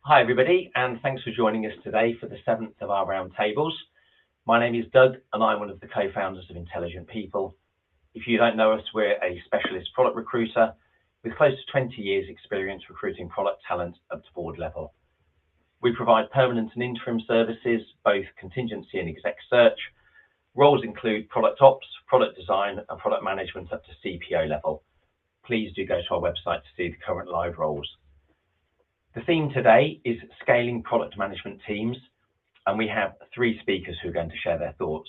Hi, everybody, and thanks for joining us today for the 7th of our roundtables. My name is Doug, and I'm one of the co-founders of Intelligent People. If you don't know us, we're a specialist product recruiter with close to 20 years experience recruiting product talent up to board level. We provide permanent and interim services, both contingency and exec search. Roles include product ops, product design, and product management up to CPO level. Please do go to our website to see the current live roles. The theme today is scaling product management teams, and we have three speakers who are going to share their thoughts.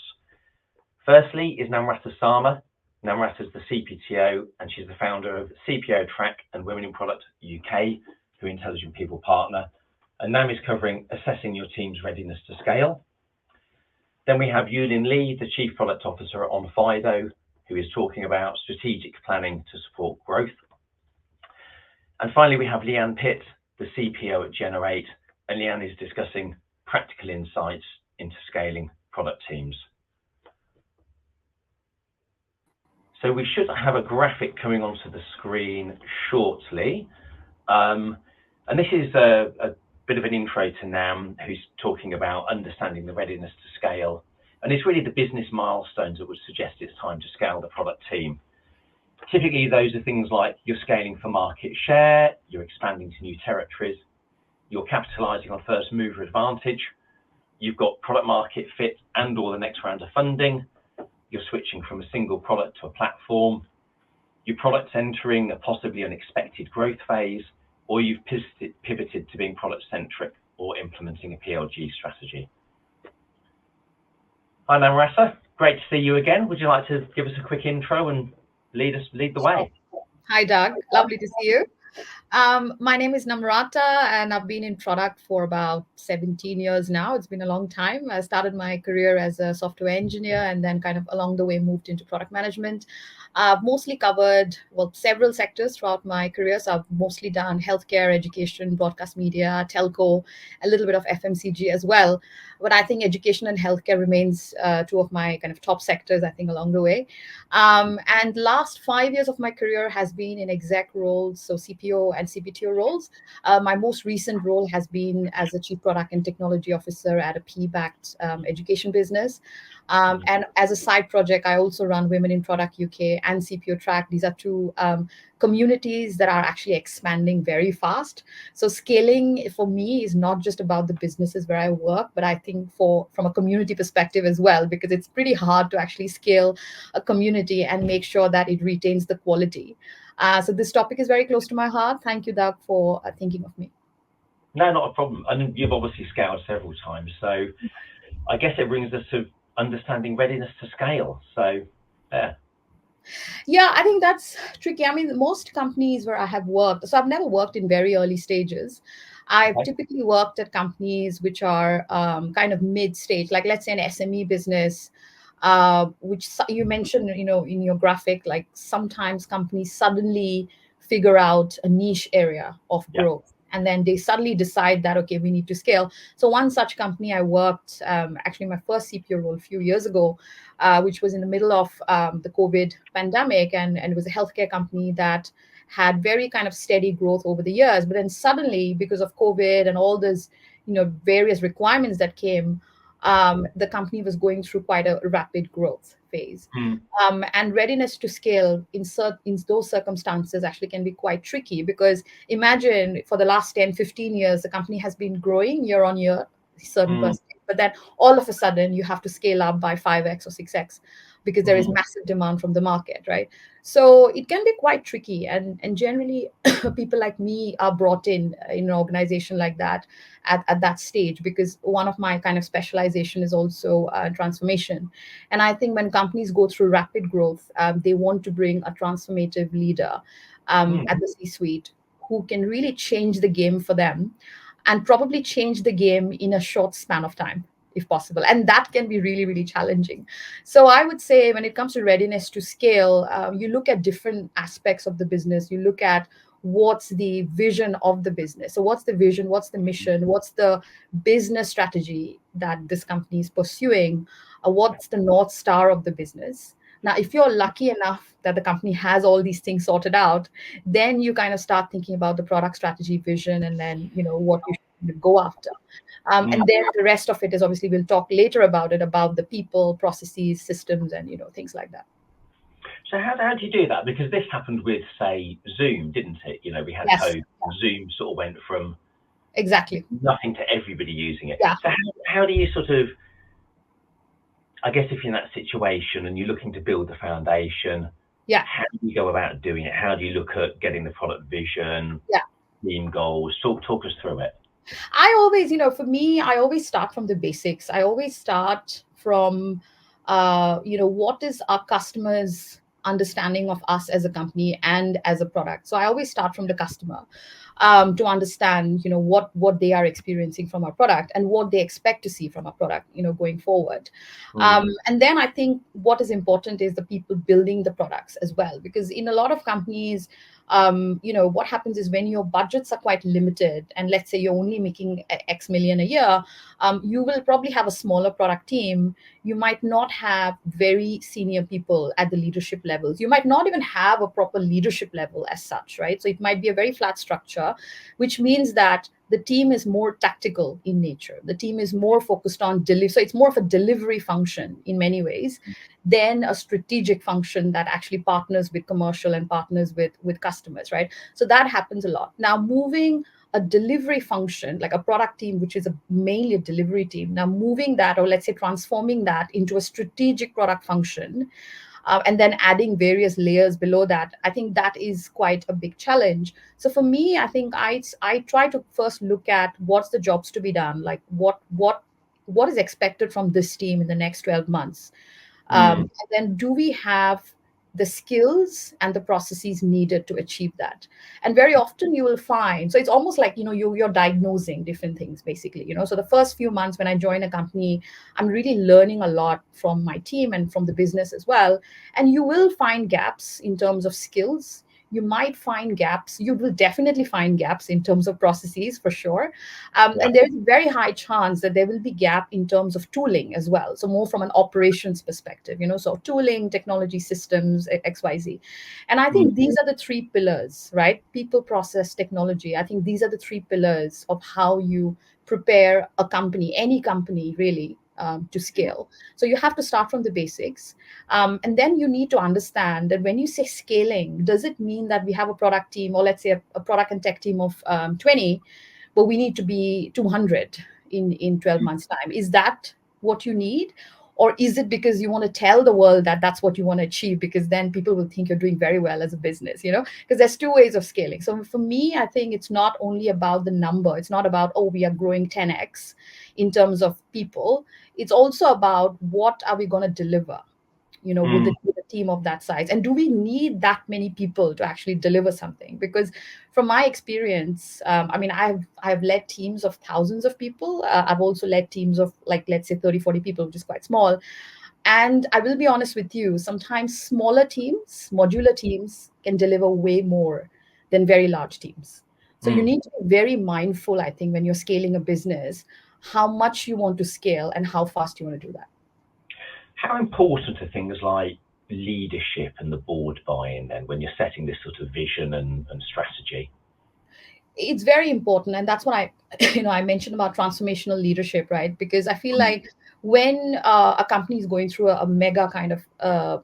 Firstly is Namrata Samah. Namrata is the CPTO, and she's the founder of CPO Track and Women in Product UK, who Intelligent People partner. And Nam is covering assessing your team's readiness to scale. Then we have Yulin Lee, the Chief Product Officer at Onfido, who is talking about strategic planning to support growth. And finally, we have Leanne Pitt, the CPO at Generate, and Leanne is discussing practical insights into scaling product teams. So we should have a graphic coming onto the screen shortly. And this is a bit of an intro to Nam, who's talking about understanding the readiness to scale. And it's really the business milestones that would suggest it's time to scale the product team. Typically, those are things like you're scaling for market share, you're expanding to new territories, you're capitalizing on first mover advantage, you've got product market fit and or the next round of funding, you're switching from a single product to a platform, your product's entering a possibly unexpected growth phase, or you've pivoted to being product-centric or implementing a PLG strategy. Hi, Namrata. Great to see you again. Would you like to give us a quick intro and lead the way? Hi, Doug. Lovely to see you. My name is Namrata, and I've been in product for about 17 years now. It's been a long time. I started my career as a software engineer and then kind of along the way moved into product management. I've mostly covered, several sectors throughout my career. So I've mostly done healthcare, education, broadcast media, telco, a little bit of FMCG as well. But I think education and healthcare remains two of my kind of top sectors, I think, along the way. And last 5 years of my career has been in exec roles, so CPO and CPTO roles. My most recent role has been as a chief product and technology officer at a PE-backed education business. And as a side project, I also run Women in Product UK and CPO Track. These are two communities that are actually expanding very fast. So scaling for me is not just about the businesses where I work, but I think from a community perspective as well, because it's pretty hard to actually scale a community and make sure that it retains the quality. So this topic is very close to my heart. Thank you, Doug, for thinking of me. No, not a problem. And you've obviously scaled several times. So I guess it brings us to understanding readiness to scale. So, yeah. Yeah, I think that's tricky. I mean, most companies where I have worked, so I've never worked in very early stages. I've typically worked at companies which are kind of mid-stage, like let's say an SME business, which you mentioned, in your graphic, like sometimes companies suddenly figure out a niche area of growth. And then they suddenly decide that, okay, we need to scale. So one such company I worked, actually my first CPO role a few years ago, which was in the middle of the COVID pandemic. And it was a healthcare company that had very kind of steady growth over the years. But then suddenly, because of COVID and all those, various requirements that came, the company was going through quite a rapid growth phase. And readiness to scale in those circumstances actually can be quite tricky, because imagine for the last 10, 15 years, the company has been growing year on year, certain percentage, but then all of a sudden you have to scale up by 5x or 6x because there is massive demand from the market, right? So it can be quite tricky. And generally, people like me are brought in an organization like that at that stage, because one of my kind of specialization is also transformation. And I think when companies go through rapid growth, they want to bring a transformative leader at the C-suite who can really change the game for them and probably change the game in a short span of time, if possible. And that can be really, really challenging. So I would say when it comes to readiness to scale, you look at different aspects of the business. You look at what's the vision of the business. So what's the vision? What's the mission? What's the business strategy that this company is pursuing? What's the North Star of the business? Now, if you're lucky enough that the company has all these things sorted out, then you kind of start thinking about the product strategy, vision, and then, what you should go after. And then the rest of it is obviously, we'll talk later about it, about the people, processes, systems, and things like that. So how do you do that? Because this happened with, say, Zoom, didn't it? We had Yes. COVID. Zoom sort of went from Exactly nothing to everybody using it. Yeah. So how do you sort of, I guess if you're in that situation and you're looking to build the foundation, how do you go about doing it? How do you look at getting the product vision, team goals? Talk us through it. I always, for me, I always start from the basics. I always start from, what is our customers' understanding of us as a company and as a product. So I always start from the customer to understand, what they are experiencing from our product and what they expect to see from our product, going forward. And then I think what is important is the people building the products as well, because in a lot of companies, what happens is when your budgets are quite limited, and let's say you're only making X million a year, you will probably have a smaller product team. You might not have very senior people at the leadership levels. You might not even have a proper leadership level as such, right? So it might be a very flat structure, which means that the team is more tactical in nature. The team is more focused on delivery. So it's more of a delivery function in many ways than a strategic function that actually partners with commercial and partners with customers, right? So that happens a lot. Now, moving a delivery function, like a product team, which is mainly a delivery team, now moving that, or let's say transforming that into a strategic product function, and then adding various layers below that, I think that is quite a big challenge. So for me, I think I try to first look at what's the jobs to be done, like what is expected from this team in the next 12 months. And then do we have the skills and the processes needed to achieve that? And very often you will find, so it's almost like, you're diagnosing different things, basically. So the first few months when I join a company, I'm really learning a lot from my team and from the business as well. And you will find gaps in terms of skills. You might find gaps. You will definitely find gaps in terms of processes, for sure. And there's a very high chance that there will be gap in terms of tooling as well. So more from an operations perspective, so tooling, technology, systems, XYZ. And I think these are the three pillars, right? People, process, technology. I think these are the three pillars of how you prepare a company, any company really, to scale. So you have to start from the basics. And then you need to understand that when you say scaling, does it mean that we have a product team, or let's say a product and tech team of 20, but we need to be 200 in 12 months' time? Is that what you need? Or is it because you want to tell the world that that's what you want to achieve, because then people will think you're doing very well as a business, because there's two ways of scaling. So for me, I think it's not only about the number. It's not about, oh, we are growing 10x in terms of people. It's also about what are we going to deliver, with a team of that size, and do we need that many people to actually deliver something? Because from my experience, I've led teams of thousands of people. I've also led teams of, like, let's say 30-40 people, which is quite small. And I will be honest with you, sometimes smaller teams, modular teams, can deliver way more than very large teams. So you need to be very mindful, I think, when you're scaling a business, how much you want to scale and how fast you want to do that. How important are things like leadership and the board buy-in then when you're setting this sort of vision and strategy? It's very important, and that's what I mentioned about transformational leadership, right? Because I feel like when a company is going through a mega kind of a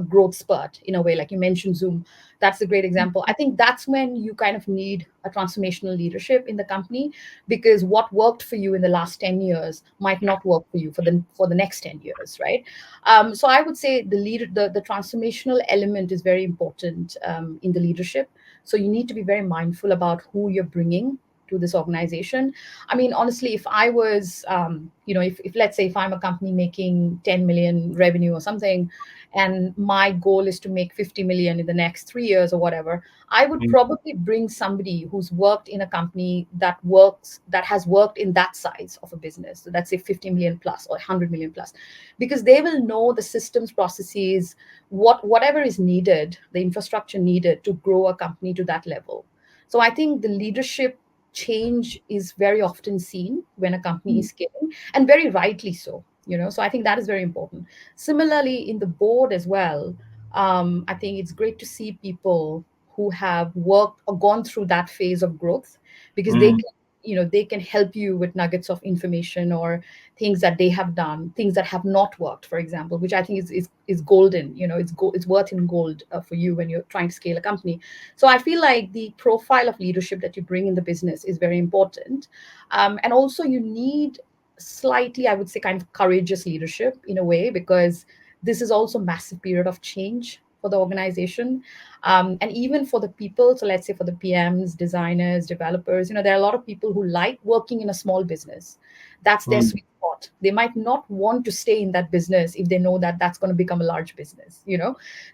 growth spurt, in a way, like you mentioned Zoom, that's a great example. I think that's when you kind of need a transformational leadership in the company, because what worked for you in the last 10 years might not work for you for the next 10 years, right? So I would say the transformational element is very important in the leadership. So you need to be very mindful about who you're bringing to this organization. I mean, honestly, if I was, if let's say if I'm a company making 10 million revenue or something, and my goal is to make 50 million in the next 3 years or whatever, I would probably bring somebody who's worked in a company that has worked in that size of a business. So let's say 50 million plus or 100 million plus, because they will know the systems, processes, whatever is needed, the infrastructure needed to grow a company to that level. So I think the leadership change is very often seen when a company is scaling, and very rightly so. So I think that is very important. Similarly, in the board as well, I think it's great to see people who have worked or gone through that phase of growth, because they can, they can help you with nuggets of information or things that they have done, things that have not worked, for example, which I think is golden. It's worth in gold for you when you're trying to scale a company. So I feel like the profile of leadership that you bring in the business is very important. And also you need slightly, I would say, kind of courageous leadership in a way, because this is also a massive period of change for the organization. And even for the people, so let's say for the PMs, designers, developers, there are a lot of people who like working in a small business. That's their sweet spot. They might not want to stay in that business if they know that that's going to become a large business.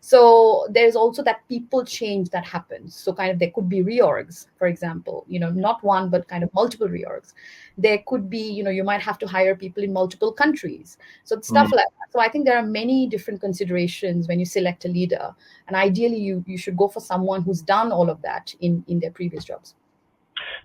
So there's also that people change that happens. So kind of there could be reorgs, for example, not one, but kind of multiple reorgs. There could be, you might have to hire people in multiple countries. So stuff like that. So I think there are many different considerations when you select a leader. And ideally, you should go for someone who's done all of that in their previous jobs.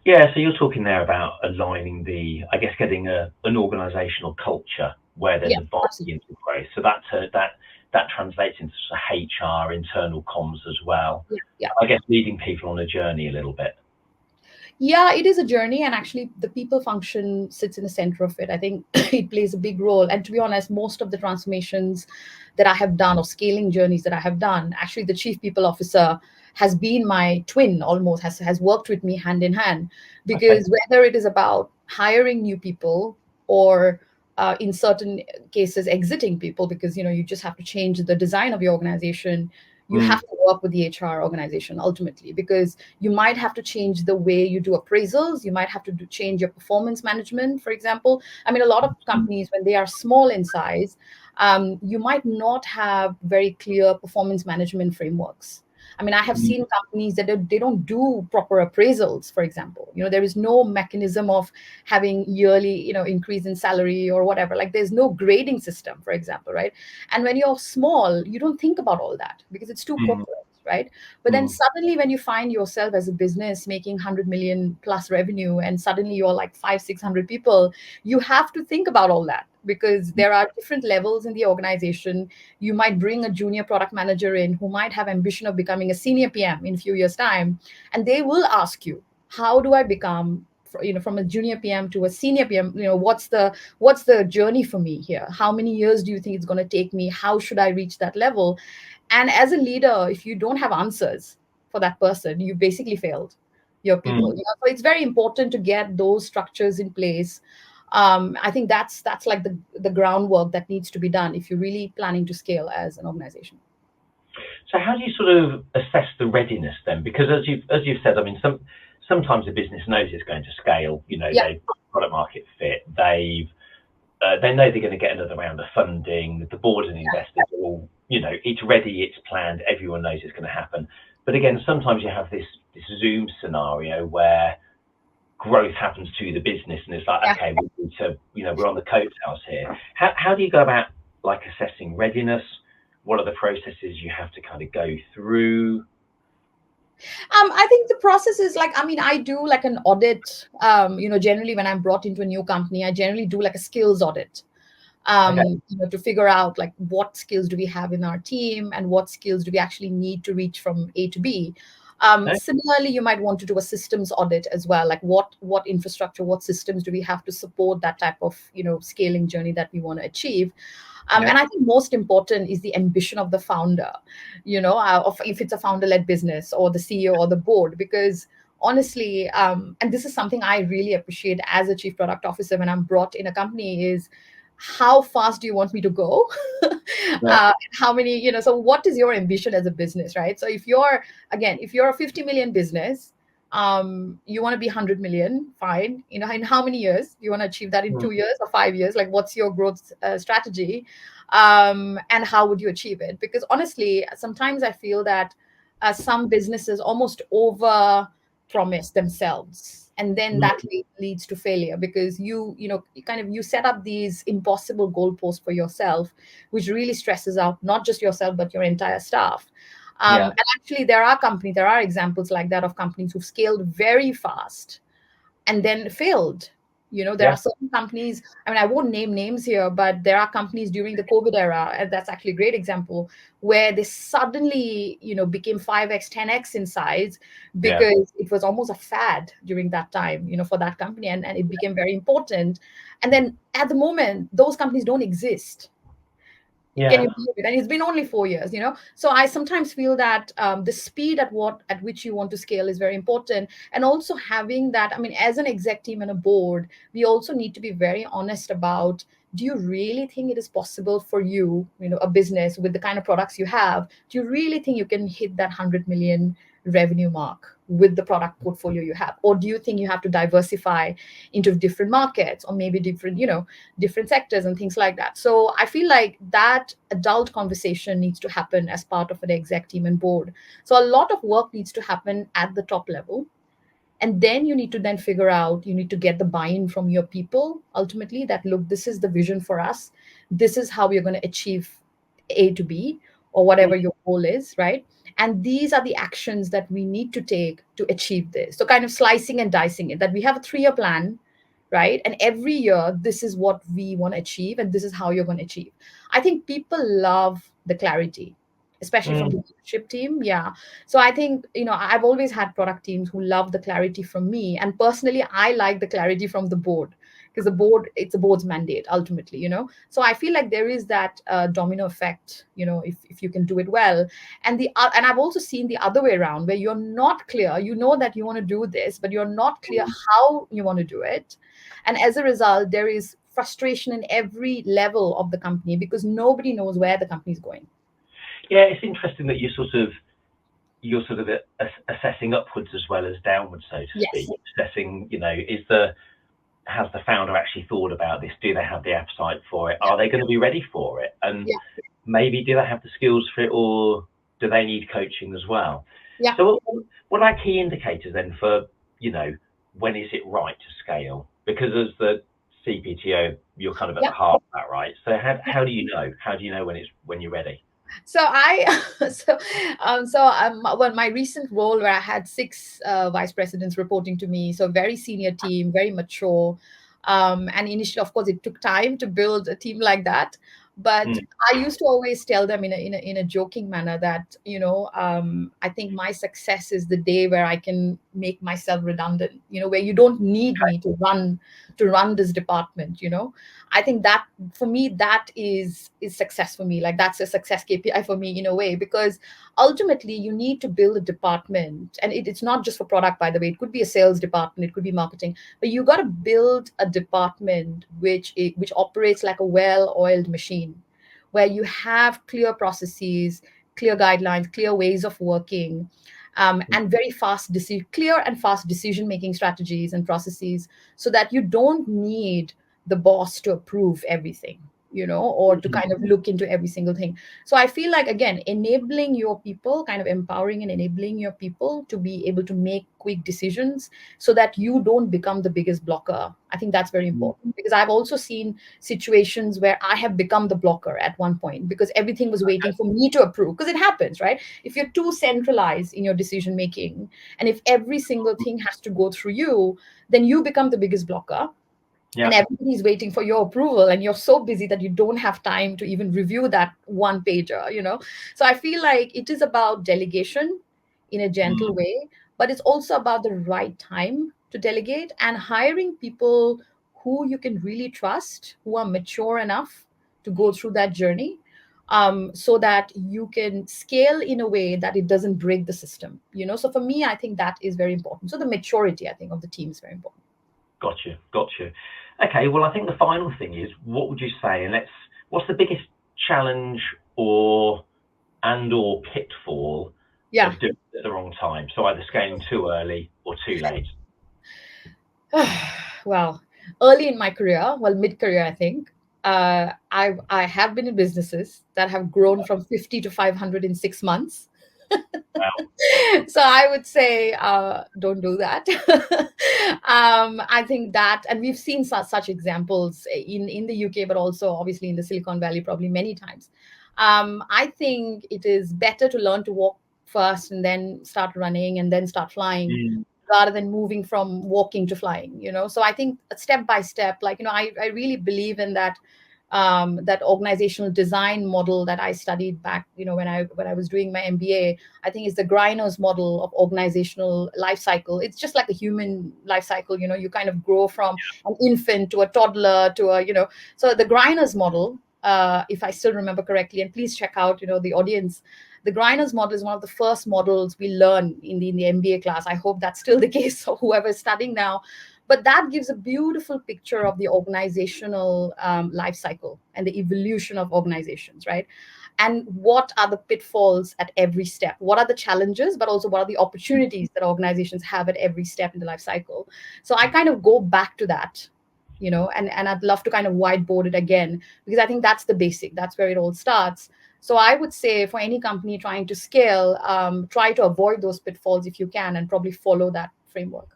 Yeah, so you're talking there about aligning getting an organisational culture where there's a buy-in into growth. So that translates into sort of HR, internal comms as well. Yeah. I guess leading people on a journey a little bit. Yeah, it is a journey, and actually the people function sits in the center of it. I think it plays a big role. And to be honest, most of the transformations that I have done or scaling journeys that I have done, actually the chief people officer has been my twin, almost has worked with me hand in hand, because whether it is about hiring new people or in certain cases exiting people, because you just have to change the design of your organization. You have to work with the HR organization ultimately, because you might have to change the way you do appraisals. You might have to change your performance management, for example. I mean, a lot of companies, when they are small in size, you might not have very clear performance management frameworks. I mean, I have seen companies that they don't do proper appraisals, for example. There is no mechanism of having yearly, increase in salary or whatever. Like there's no grading system, for example, right? And when you're small, you don't think about all that because it's too corporate, right? But then suddenly when you find yourself as a business making 100 million plus revenue and suddenly you're like 500-600 people, you have to think about all that, because there are different levels in the organization. You might bring a junior product manager in who might have ambition of becoming a senior PM in a few years' time, and they will ask you, how do I become from a junior PM to a senior PM? What's the journey for me here? How many years do you think it's going to take me? How should I reach that level? And as a leader, if you don't have answers for that person, you basically failed your people. So it's very important to get those structures in place. I think that's like the groundwork that needs to be done if you're really planning to scale as an organization. So how do you sort of assess the readiness then? Because as you've said, I mean, sometimes a business knows it's going to scale. They've got product market fit. They know they're going to get another round of funding. The board and investors are all, it's ready, it's planned. Everyone knows it's going to happen. But again, sometimes you have this Zoom scenario where growth happens to the business, and it's like, okay, we need to, we're on the coattails here. How do you go about like assessing readiness? What are the processes you have to kind of go through? I think the process is like, I do like an audit. Generally when I'm brought into a new company, I generally do like a skills audit. To figure out like what skills do we have in our team and what skills do we actually need to reach from A to B. Similarly, you might want to do a systems audit as well, like what infrastructure, what systems do we have to support that type of scaling journey that we want to achieve. And I think most important is the ambition of the founder, of if it's a founder-led business or the CEO or the board, because honestly, and this is something I really appreciate as a chief product officer when I'm brought in a company, is how fast do you want me to go? How many, so what is your ambition as a business, right? So if you're a 50 million business, you want to be 100 million, fine. In how many years? You want to achieve that in 2 years or 5 years? Like, what's your growth strategy? And how would you achieve it? Because honestly, sometimes I feel that some businesses almost over promise themselves, and then that leads to failure, because you set up these impossible goalposts for yourself, which really stresses out not just yourself but your entire staff. And actually there are examples like that of companies who've scaled very fast and then failed There are certain companies, I mean, I won't name names here, but there are companies during the COVID era, and that's actually a great example, where they suddenly, became 5x, 10x in size because it was almost a fad during that time, for that company, and it became very important. And then at the moment, those companies don't exist. Can you believe it? And it's been only 4 years, So I sometimes feel that the speed at which you want to scale is very important, and also having that. I mean, as an exec team and a board, we also need to be very honest about. Do you really think it is possible for you, a business with the kind of products you have? Do you really think you can hit that 100 million revenue mark with the product portfolio you have, or do you think you have to diversify into different markets, or maybe different sectors and things like that? So I feel like that adult conversation needs to happen as part of an exec team and board. So a lot of work needs to happen at the top level. And then you need to then figure out, you need to get the buy-in from your people ultimately, that look, this is the vision for us. This is how we're going to achieve A to B, or whatever your goal is, right? And these are the actions that we need to take to achieve this. So kind of slicing and dicing it, that we have a 3-year plan, right? And every year, this is what we want to achieve, and this is how you're going to achieve. I think people love the clarity, especially from the leadership team. Yeah. So I think, I've always had product teams who love the clarity from me. And personally, I like the clarity from the board, because it's the board's mandate ultimately. So I feel like there is that domino effect, if you can do it well. And I've also seen the other way around, where you're not clear, that you want to do this, but you're not clear how you want to do it. And as a result, there is frustration in every level of the company, because nobody knows where the company is going. Yeah, it's interesting that you're sort of assessing upwards as well as downwards, so to speak. Assessing, has the founder actually thought about this? Do they have the appetite for it? Are they going to be ready for it? And maybe do they have the skills for it, or do they need coaching as well? Yeah. So what are key indicators then for, when is it right to scale? Because as the CPTO, you're kind of at the heart of that, right? So how do you know? How do you know when you're ready? So well, my recent role, where I had 6 vice presidents reporting to me, so very senior team, very mature. And initially, of course, it took time to build a team like that. But I used to always tell them in a joking manner that, I think my success is the day where I can make myself redundant, where you don't need me to run this department. I think that for me, that is success for me. Like, that's a success KPI for me in a way, because ultimately you need to build a department, and it's not just for product, by the way. It could be a sales department, it could be marketing, but you got to build a department which operates like a well-oiled machine, where you have clear processes, clear guidelines, clear ways of working, and clear and fast decision-making strategies and processes, so that you don't need the boss to approve everything, or to kind of look into every single thing. So I feel like, again, enabling your people, kind of empowering and enabling your people to be able to make quick decisions, so that you don't become the biggest blocker. I think that's very important, because I've also seen situations where I have become the blocker at one point, because everything was waiting for me to approve. Because it happens, right? If you're too centralized in your decision making, and if every single thing has to go through you, then you become the biggest blocker. And everybody's waiting for your approval, and you're so busy that you don't have time to even review that one pager. So I feel like it is about delegation in a gentle way, but it's also about the right time to delegate, and hiring people who you can really trust, who are mature enough to go through that journey, so that you can scale in a way that it doesn't break the system. So for me, I think that is very important. So the maturity, I think, of the team is very important. Got you. Okay, well, I think the final thing is, what would you say, and what's the biggest challenge or pitfall of doing it at the wrong time? So either scaling too early or too late. Well, early in my career, mid-career, I think, I have been in businesses that have grown from 50 to 500 in 6 months. Wow. So I would say, don't do that. I think that, and we've seen such examples in the UK, but also obviously in the Silicon Valley, probably many times. I think it is better to learn to walk first, and then start running, and then start flying, rather than moving from walking to flying, So I think step by step, I really believe in that that organizational design model that I studied back, when I was doing my MBA. I think it's the Griner's model of organizational life cycle. It's just like a human life cycle. You kind of grow from an infant to a toddler to so the Griner's model, if I still remember correctly, and please check out, the audience. The Griner's model is one of the first models we learn in the MBA class. I hope that's still the case for whoever is studying now. But that gives a beautiful picture of the organizational life cycle and the evolution of organizations, right? And what are the pitfalls at every step? What are the challenges, but also what are the opportunities that organizations have at every step in the life cycle? So I kind of go back to that, and I'd love to kind of whiteboard it again, because I think that's the basic. That's where it all starts. So I would say for any company trying to scale, try to avoid those pitfalls if you can, and probably follow that framework.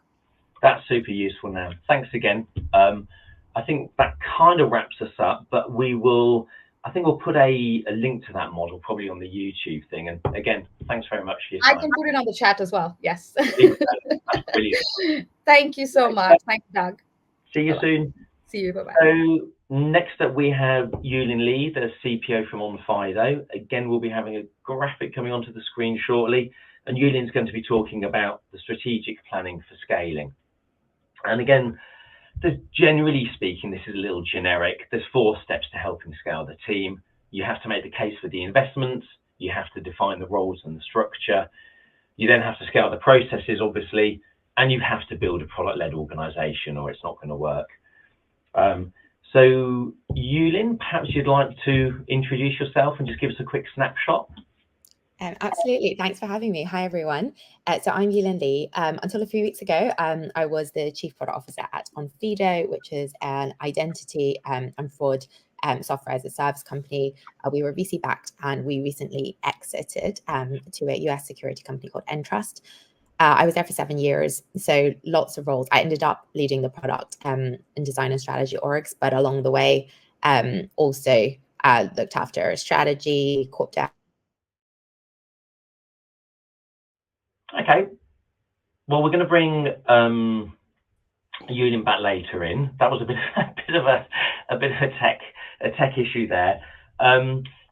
That's super useful now. Thanks again. I think that kind of wraps us up, but we'll put a link to that model probably on the YouTube thing. And again, thanks very much for your time. I can put it on the chat as well. Yes. That's brilliant. Thank you so much. Thank you, Doug. See you soon. See you. Bye-bye. So next up we have Yulin Lee, the CPO from Onfido. Again, we'll be having a graphic coming onto the screen shortly. And Yulin's going to be talking about the strategic planning for scaling. And again, generally speaking, this is a little generic. There's 4 steps to helping scale the team. You have to make the case for the investments. You have to define the roles and the structure. You then have to scale the processes, obviously, and you have to build a product-led organization or it's not going to work. So Yulin, perhaps you'd like to introduce yourself and just give us a quick snapshot. Absolutely. Thanks for having me. Hi, everyone. So I'm Yulin Lee. Until a few weeks ago, I was the Chief Product Officer at Onfido, which is an identity and fraud software as a service company. We were VC backed and we recently exited to a US security company called Entrust. I was there for 7 years, so lots of roles. I ended up leading the product and design and strategy orgs, but along the way, also looked after strategy, corp dev. Okay. Well, we're going to bring Yulin back later in. That was a bit of a tech issue there.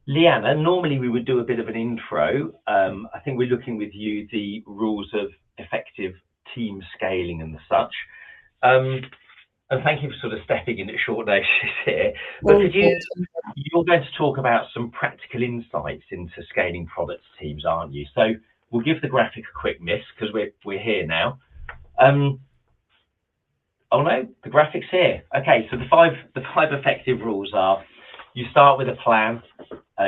Leanne, normally we would do a bit of an intro. I think we're looking with you the rules of effective team scaling and the such. And thank you for sort of stepping in at short notice here. But you're going to talk about some practical insights into scaling products teams, aren't you? So we'll give the graphic a quick miss because we're here now. Oh no, the graphic's here. Okay, so the five effective rules are: you start with a plan,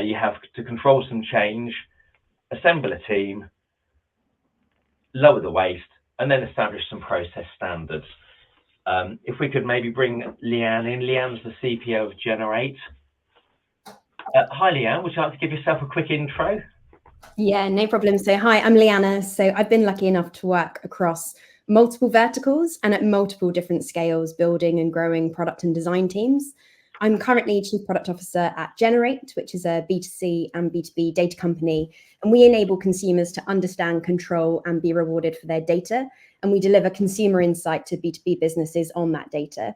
you have to control some change, assemble a team, lower the waste, and then establish some process standards. If we could maybe bring Leanne in. Leanne's the CPO of Generate. Hi Leanne, would you like to give yourself a quick intro? Yeah, no problem. So hi, I'm Leanne. So I've been lucky enough to work across multiple verticals and at multiple different scales, building and growing product and design teams. I'm currently Chief Product Officer at Generate, which is a B2C and B2B data company. And we enable consumers to understand, control, and be rewarded for their data. And we deliver consumer insight to B2B businesses on that data.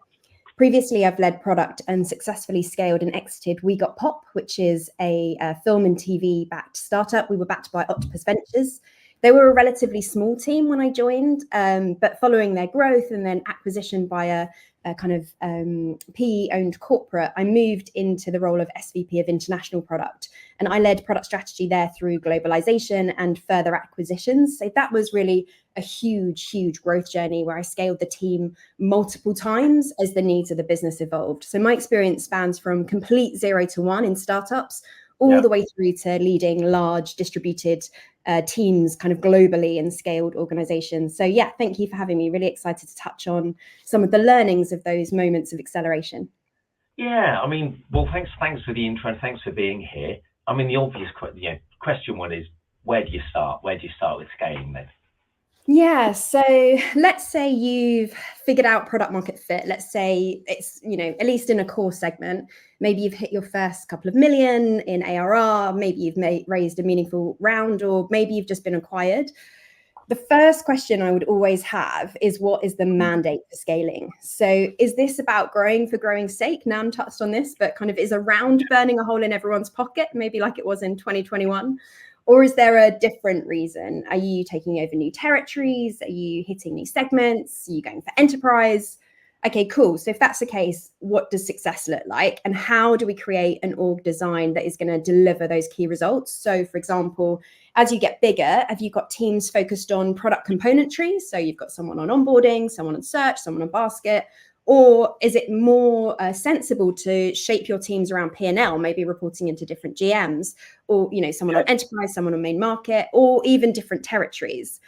Previously, I've led product and successfully scaled and exited We Got Pop, which is a film and TV backed startup. We were backed by Octopus Ventures. They were a relatively small team when I joined, but following their growth and then acquisition by a kind of PE-owned corporate, I moved into the role of SVP of International Product. And I led product strategy there through globalization and further acquisitions. So that was really a huge, huge growth journey where I scaled the team multiple times as the needs of the business evolved. So my experience spans from complete 0 to 1 in startups, all the way through to leading large distributed teams kind of globally and scaled organizations. So yeah, thank you for having me. Really excited to touch on some of the learnings of those moments of acceleration. Yeah, I mean, well, thanks for the intro and thanks for being here. I mean, the obvious question one is, where do you start? Where do you start with scaling then? Yeah, so let's say you've figured out product market fit. Let's say it's, at least in a core segment, maybe you've hit your first couple of million in ARR, maybe you've raised a meaningful round, or maybe you've just been acquired. The first question I would always have is, what is the mandate for scaling? So is this about growing for growing's sake? Nam touched on this, but kind of is a round burning a hole in everyone's pocket, maybe like it was in 2021? Or is there a different reason? Are you taking over new territories? Are you hitting new segments? Are you going for enterprise? Okay, cool. So if that's the case, what does success look like? And how do we create an org design that is going to deliver those key results? So for example, as you get bigger, have you got teams focused on product componentry? So you've got someone on onboarding, someone on search, someone on basket, or is it more sensible to shape your teams around P&L, maybe reporting into different GMs, or someone on enterprise, someone on main market, or even different territories?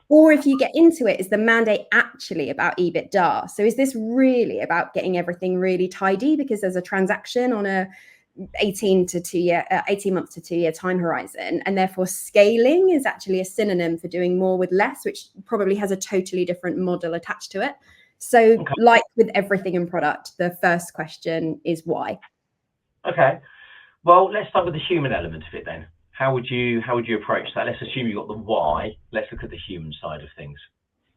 Or if you get into it, is the mandate actually about EBITDA? So is this really about getting everything really tidy because there's a transaction on a 18 months to 2 year time horizon, and therefore scaling is actually a synonym for doing more with less, which probably has a totally different model attached to it. So like with everything in product, the first question is why. Okay, well, let's start with the human element of it then. How would you approach that? Let's assume you got the why. Let's look at the human side of things.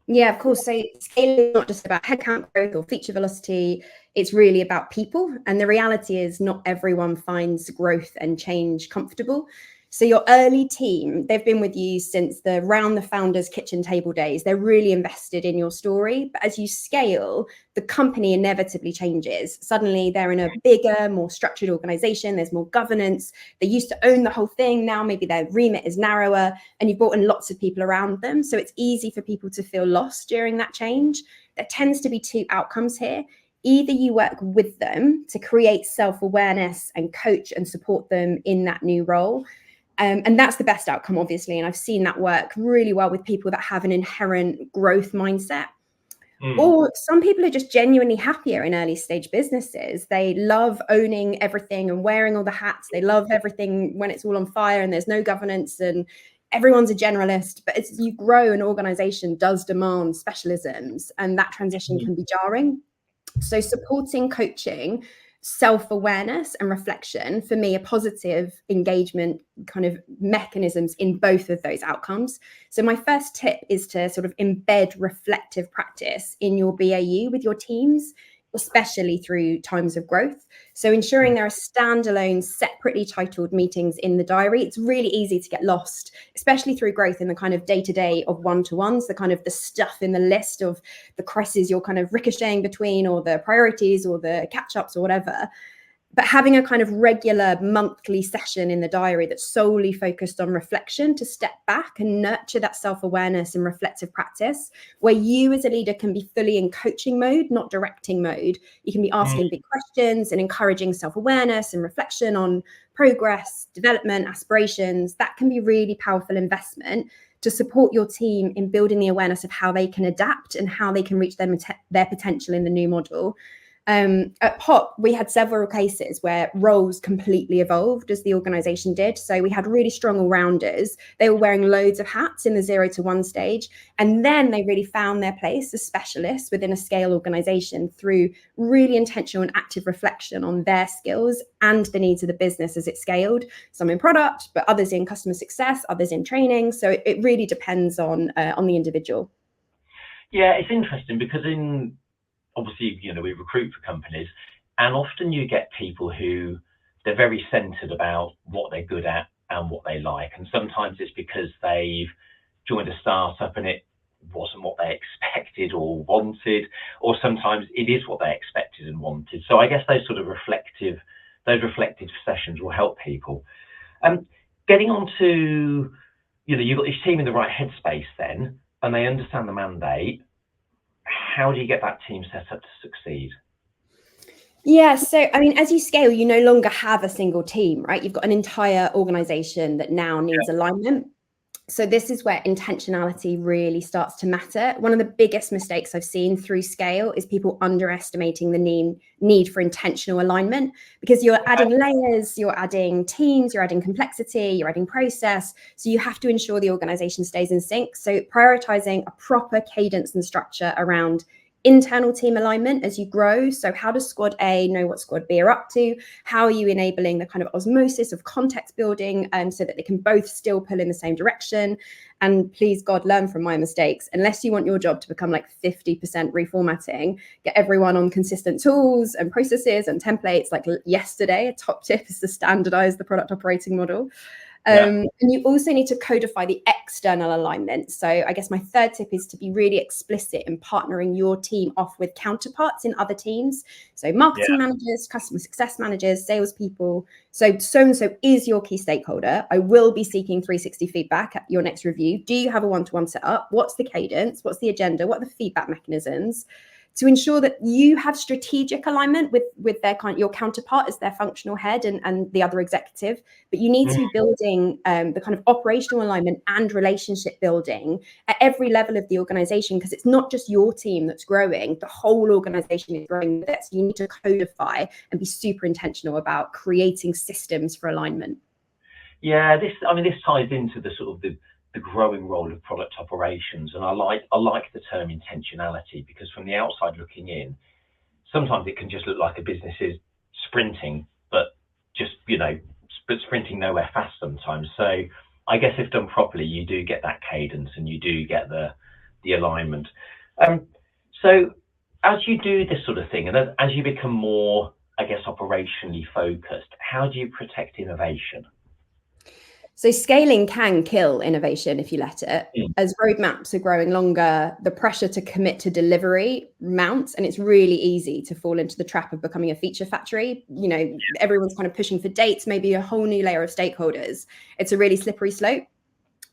Yeah, of course. So scaling is not just about headcount growth or feature velocity. It's really about people. And the reality is not everyone finds growth and change comfortable. So your early team, they've been with you since the round the founders kitchen table days. They're really invested in your story. But as you scale, the company inevitably changes. Suddenly they're in a bigger, more structured organization. There's more governance. They used to own the whole thing. Now maybe their remit is narrower and you've brought in lots of people around them. So it's easy for people to feel lost during that change. There tends to be two outcomes here. Either you work with them to create self-awareness and coach and support them in that new role. And that's the best outcome, obviously. And I've seen that work really well with people that have an inherent growth mindset. Or some people are just genuinely happier in early stage businesses. They love owning everything and wearing all the hats. They love everything when it's all on fire and there's no governance and everyone's a generalist. But as you grow, an organization does demand specialisms, and that transition can be jarring. So supporting coaching, self-awareness and reflection, for me, are positive engagement kind of mechanisms in both of those outcomes. So my first tip is to sort of embed reflective practice in your BAU with your teams, especially through times of growth. So ensuring there are standalone, separately titled meetings in the diary. It's really easy to get lost, especially through growth in the kind of day-to-day of one-to-ones, the kind of the stuff in the list of the crises you're kind of ricocheting between, or the priorities or the catch-ups or whatever. But having a kind of regular monthly session in the diary that's solely focused on reflection, to step back and nurture that self-awareness and reflective practice, where you as a leader can be fully in coaching mode, not directing mode. You can be asking big questions and encouraging self-awareness and reflection on progress, development, aspirations. That can be really powerful investment to support your team in building the awareness of how they can adapt and how they can reach their potential in the new model. At Pop, we had several cases where roles completely evolved as the organization did. So we had really strong all-rounders. They were wearing loads of hats in the 0 to 1 stage. And then they really found their place as specialists within a scale organization through really intentional and active reflection on their skills and the needs of the business as it scaled. Some in product, but others in customer success, others in training. So it really depends on the individual. Yeah, it's interesting because obviously, we recruit for companies, and often you get people who they're very centered about what they're good at and what they like. And sometimes it's because they've joined a startup and it wasn't what they expected or wanted, or sometimes it is what they expected and wanted. So I guess those sort of reflective sessions will help people. Getting on to, you've got this team in the right headspace then, and they understand the mandate. How do you get that team set up to succeed? Yeah, so I mean, as you scale, you no longer have a single team, right? You've got an entire organization that now needs alignment. So this is where intentionality really starts to matter. One of the biggest mistakes I've seen through scale is people underestimating the need for intentional alignment, because you're adding layers, you're adding teams, you're adding complexity, you're adding process. So you have to ensure the organization stays in sync. So prioritizing a proper cadence and structure around internal team alignment as you grow. So how does squad A know what squad B are up to? How are you enabling the kind of osmosis of context building so that they can both still pull in the same direction? And please, God, learn from my mistakes. Unless you want your job to become like 50% reformatting, get everyone on consistent tools and processes and templates. Like yesterday, a top tip is to standardize the product operating model. And you also need to codify the external alignment. So I guess my third tip is to be really explicit in partnering your team off with counterparts in other teams. So marketing managers, customer success managers, salespeople. So-and-so is your key stakeholder. I will be seeking 360 feedback at your next review. Do you have a one-to-one set up? What's the cadence? What's the agenda? What are the feedback mechanisms? To ensure that you have strategic alignment with their your counterpart as their functional head and the other executive, but you need to be building the kind of operational alignment and relationship building at every level of the organization, because it's not just your team that's growing, the whole organization is growing with it. So you need to codify and be super intentional about creating systems for alignment. Yeah, this ties into the sort of the growing role of product operations, and I like the term intentionality, because from the outside looking in, sometimes it can just look like a business is sprinting, but just sprinting nowhere fast sometimes. So I guess if done properly, you do get that cadence and you do get the alignment. So as you do this sort of thing, and as you become more, I guess, operationally focused, how do you protect innovation? So scaling can kill innovation if you let it. As roadmaps are growing longer, the pressure to commit to delivery mounts, and it's really easy to fall into the trap of becoming a feature factory. Everyone's kind of pushing for dates, maybe a whole new layer of stakeholders. It's a really slippery slope.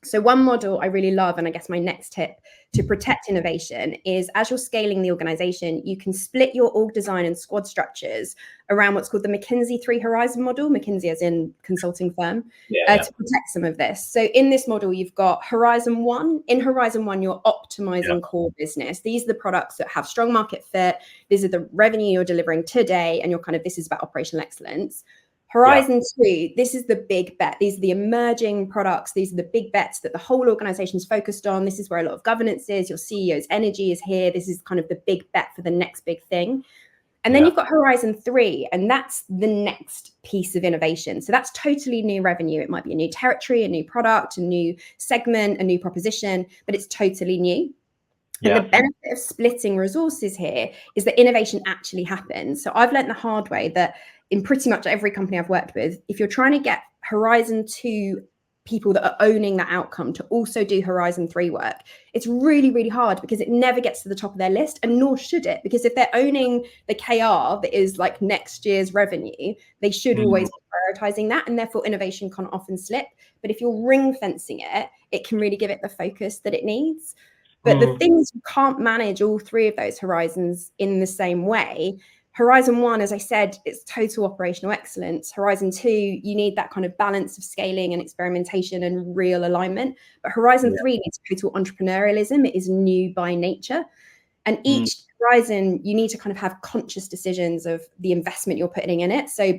So one model I really love, and I guess my next tip to protect innovation, is as you're scaling the organization, you can split your org design and squad structures around what's called the McKinsey 3 Horizon model, McKinsey as in consulting firm, to protect some of this. So in this model, you've got Horizon 1. In Horizon 1, you're optimizing core business. These are the products that have strong market fit. These are the revenue you're delivering today, and this is about operational excellence. Horizon 2, this is the big bet. These are the emerging products. These are the big bets that the whole organization is focused on. This is where a lot of governance is. Your CEO's energy is here. This is kind of the big bet for the next big thing. And then you've got Horizon 3, and that's the next piece of innovation. So that's totally new revenue. It might be a new territory, a new product, a new segment, a new proposition, but it's totally new. And the benefit of splitting resources here is that innovation actually happens. So I've learned the hard way that in pretty much every company I've worked with, if you're trying to get Horizon 2 people that are owning that outcome to also do Horizon 3 work, it's really, really hard, because it never gets to the top of their list, and nor should it, because if they're owning the KR that is like next year's revenue, they should always be prioritizing that, and therefore innovation can often slip. But if you're ring fencing it, it can really give it the focus that it needs. But the thing is, you can't manage all 3 of those horizons in the same way. Horizon 1, as I said, it's total operational excellence. Horizon 2, you need that kind of balance of scaling and experimentation and real alignment. But Horizon 3 needs total entrepreneurialism. It is new by nature. And each horizon, you need to kind of have conscious decisions of the investment you're putting in it. So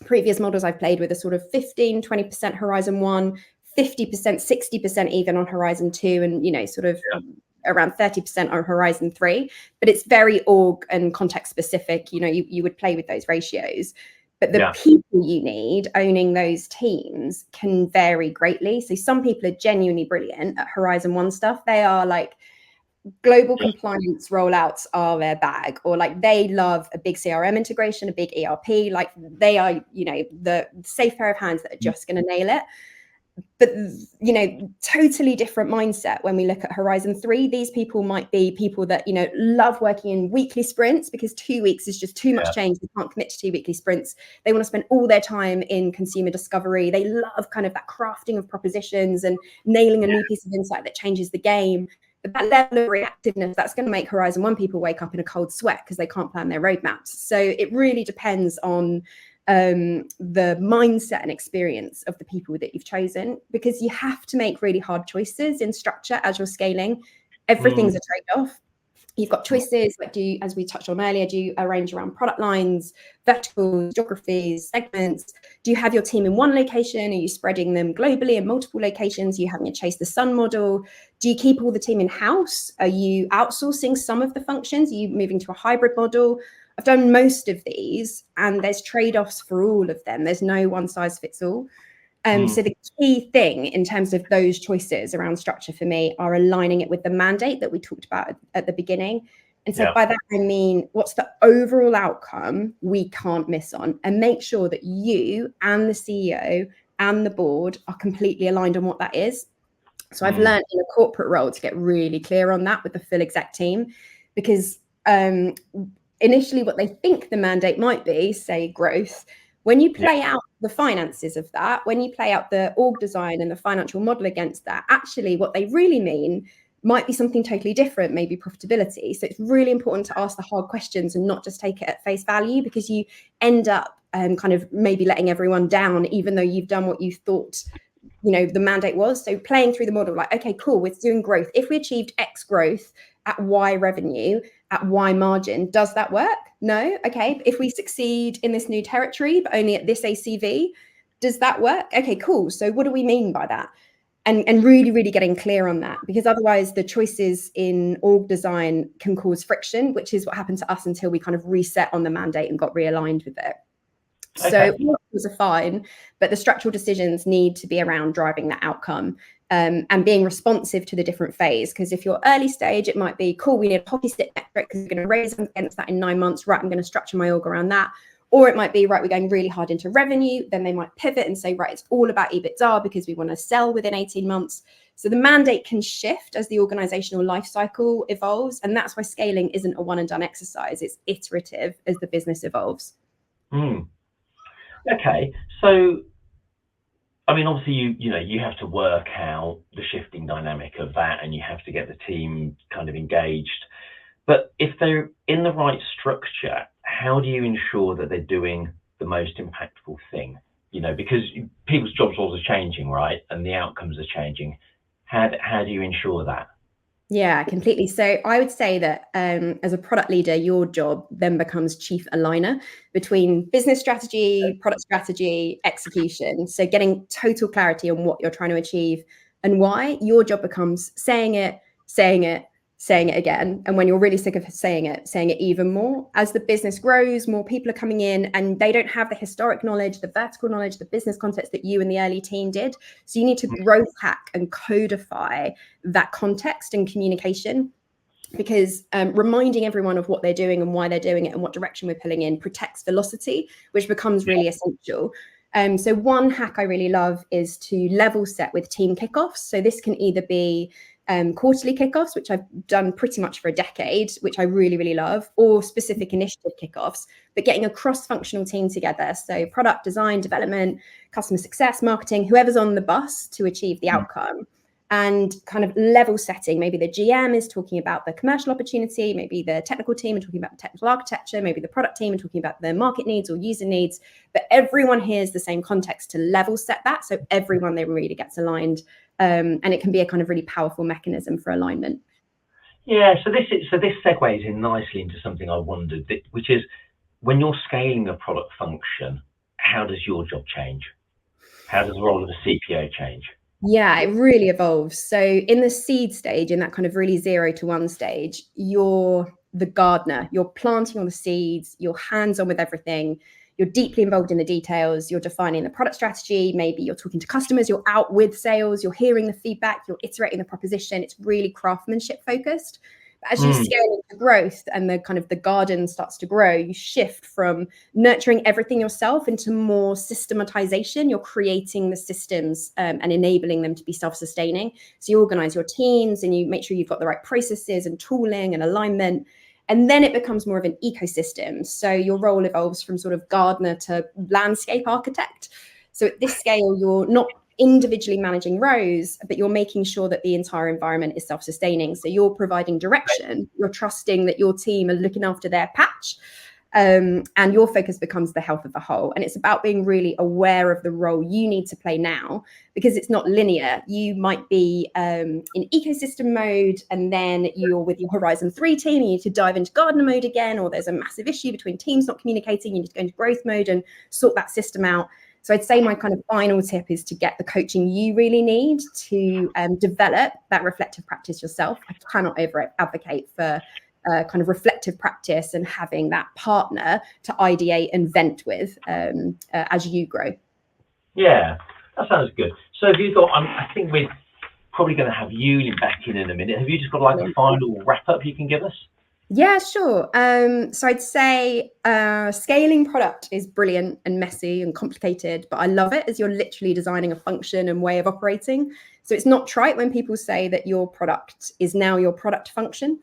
previous models I've played with are sort of 15, 20% Horizon 1, 50%, 60% even on Horizon 2, and, sort of around 30% on Horizon 3. But it's very org and context specific. You would play with those ratios. But the people you need owning those teams can vary greatly. So some people are genuinely brilliant at Horizon 1 stuff. They are like, global compliance rollouts are their bag, or like they love a big CRM integration, a big ERP. Like they are, the safe pair of hands that are just going to nail it. But, totally different mindset when we look at Horizon 3. These people might be people that, love working in weekly sprints, because 2 weeks is just too much change. They can't commit to 2 weekly sprints. They want to spend all their time in consumer discovery. They love kind of that crafting of propositions and nailing a new piece of insight that changes the game. But that level of reactiveness, that's going to make Horizon 1 people wake up in a cold sweat because they can't plan their roadmaps. So it really depends on the mindset and experience of the people that you've chosen, because you have to make really hard choices in structure as you're scaling. Everything's a trade-off. You've got choices like, as we touched on earlier, do you arrange around product lines, verticals, geographies, segments? Do you have your team in one location? Are you spreading them globally in multiple locations? Are you having a chase the sun model? Do you keep all the team in-house? Are you outsourcing some of the functions? Are you moving to a hybrid model? I've done most of these, and there's trade-offs for all of them. There's no one size fits all. So the key thing in terms of those choices around structure for me are aligning it with the mandate that we talked about at the beginning. And so by that, I mean, what's the overall outcome we can't miss on, and make sure that you and the CEO and the board are completely aligned on what that is. So I've learned in a corporate role to get really clear on that with the full exec team, because initially what they think the mandate might be, say growth, when you play out the finances of that, when you play out the org design and the financial model against that, actually what they really mean might be something totally different, maybe profitability. So it's really important to ask the hard questions and not just take it at face value, because you end up kind of maybe letting everyone down, even though you've done what you thought, you know, the mandate was. So playing through the model, like, okay, cool, we're doing growth. If we achieved X growth at Y revenue, at Y margin, does that work? No. Okay. If we succeed in this new territory, but only at this ACV, does that work? Okay, cool. So what do we mean by that? And really, really getting clear on that, because otherwise the choices in org design can cause friction, which is what happened to us until we kind of reset on the mandate and got realigned with it. Okay. So all those are fine, but the structural decisions need to be around driving that outcome. And being responsive to the different phase. Because if you're early stage, it might be, cool, we need a hockey stick metric because we're going to raise against that in 9 months. Right, I'm going to structure my org around that. Or it might be, right, we're going really hard into revenue. Then they might pivot and say, right, it's all about EBITDA because we want to sell within 18 months. So the mandate can shift as the organizational life cycle evolves. And that's why scaling isn't a one and done exercise. It's iterative as the business evolves. Okay, so I mean, obviously, you have to work out the shifting dynamic of that, and you have to get the team kind of engaged. But if they're in the right structure, how do you ensure that they're doing the most impactful thing? You know, because people's job roles are changing, right? And the outcomes are changing. How do you ensure that? Yeah, completely. So I would say that as a product leader, your job then becomes chief aligner between business strategy, product strategy, execution. So getting total clarity on what you're trying to achieve and why. Your job becomes saying it, saying it, saying it again. And when you're really sick of saying it even more. As the business grows, more people are coming in and they don't have the historic knowledge, the vertical knowledge, the business context that you and the early team did. So you need to growth hack and codify that context and communication, because reminding everyone of what they're doing and why they're doing it and what direction we're pulling in protects velocity, which becomes really essential. So one hack I really love is to level set with team kickoffs. So this can either be quarterly kickoffs, which I've done pretty much for a decade, which I really, really love, or specific initiative kickoffs, but getting a cross-functional team together. So product design, development, customer success, marketing, whoever's on the bus to achieve the outcome. And kind of level setting. Maybe the GM is talking about the commercial opportunity, maybe the technical team and talking about the technical architecture, maybe the product team and talking about the market needs or user needs, but everyone hears the same context to level set that. So everyone then really gets aligned, and it can be a kind of really powerful mechanism for alignment. Yeah, so this segues in nicely into something I wondered, which is when you're scaling a product function, how does your job change? How does the role of the CPO change? Yeah, it really evolves. So in the seed stage, in that kind of really 0 to 1 stage, you're the gardener, you're planting all the seeds, you're hands-on with everything, you're deeply involved in the details, you're defining the product strategy, maybe you're talking to customers, you're out with sales, you're hearing the feedback, you're iterating the proposition. It's really craftsmanship focused. But as you scale into growth and the kind of the garden starts to grow, you shift from nurturing everything yourself into more systematization. You're creating the systems and enabling them to be self-sustaining. So you organize your teams and you make sure you've got the right processes and tooling and alignment. And then it becomes more of an ecosystem. So your role evolves from sort of gardener to landscape architect. So at this scale, you're not individually managing rows, but you're making sure that the entire environment is self-sustaining. So you're providing direction, you're trusting that your team are looking after their patch, and your focus becomes the health of the whole. And it's about being really aware of the role you need to play now, because it's not linear. You might be in ecosystem mode, and then you're with your Horizon 3 team, you need to dive into gardener mode again, or there's a massive issue between teams not communicating, you need to go into growth mode and sort that system out. So I'd say my kind of final tip is to get the coaching you really need to develop that reflective practice yourself. I cannot over advocate for kind of reflective practice and having that partner to ideate and vent with as you grow. Yeah, that sounds good. So have you got, I think we're probably going to have Yulin back in a minute. Have you just got like a final wrap up you can give us? Yeah, sure. So I'd say scaling product is brilliant and messy and complicated, but I love it as you're literally designing a function and way of operating. So it's not trite when people say that your product is now your product function.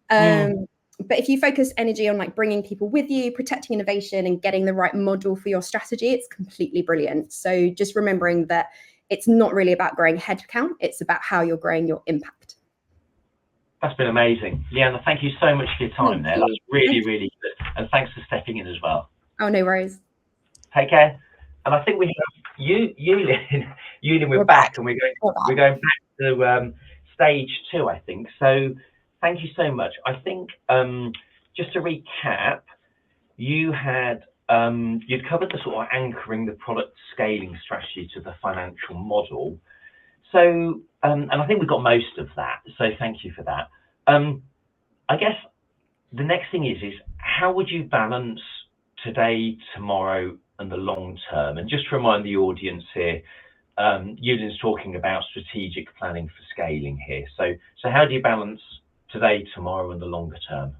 But if you focus energy on like bringing people with you, protecting innovation and getting the right model for your strategy, it's completely brilliant. So just remembering that it's not really about growing headcount. It's about how you're growing your impact. That's been amazing. Leanne, thank you so much for your time there. That's really, really good. And thanks for stepping in as well. Oh, no worries. Take care. And I think we have Yulin. Yulin, we're back and we're going back to stage 2, I think. So thank you so much. I think just to recap, you had you'd covered the sort of anchoring the product scaling strategy to the financial model. So and I think we got most of that. So thank you for that. I guess the next thing is how would you balance today, tomorrow, and the long term? And just to remind the audience here, Yulin's talking about strategic planning for scaling here. So how do you balance today, tomorrow, and the longer term?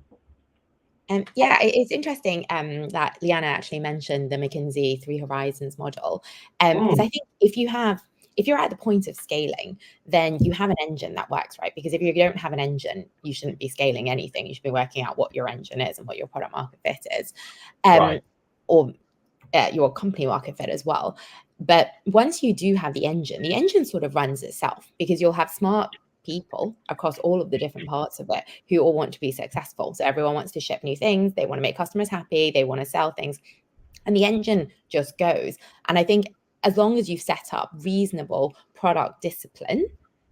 Yeah, it's interesting that Leanne actually mentioned the McKinsey 3 Horizons model, because I think if you're at the point of scaling, then you have an engine that works, right? Because if you don't have an engine, you shouldn't be scaling anything. You should be working out what your engine is and what your product market fit is, or your company market fit as well. But once you do have the engine sort of runs itself, because you'll have smart people across all of the different parts of it who all want to be successful. So everyone wants to ship new things. They want to make customers happy. They want to sell things. And the engine just goes. And I think as long as you've set up reasonable product discipline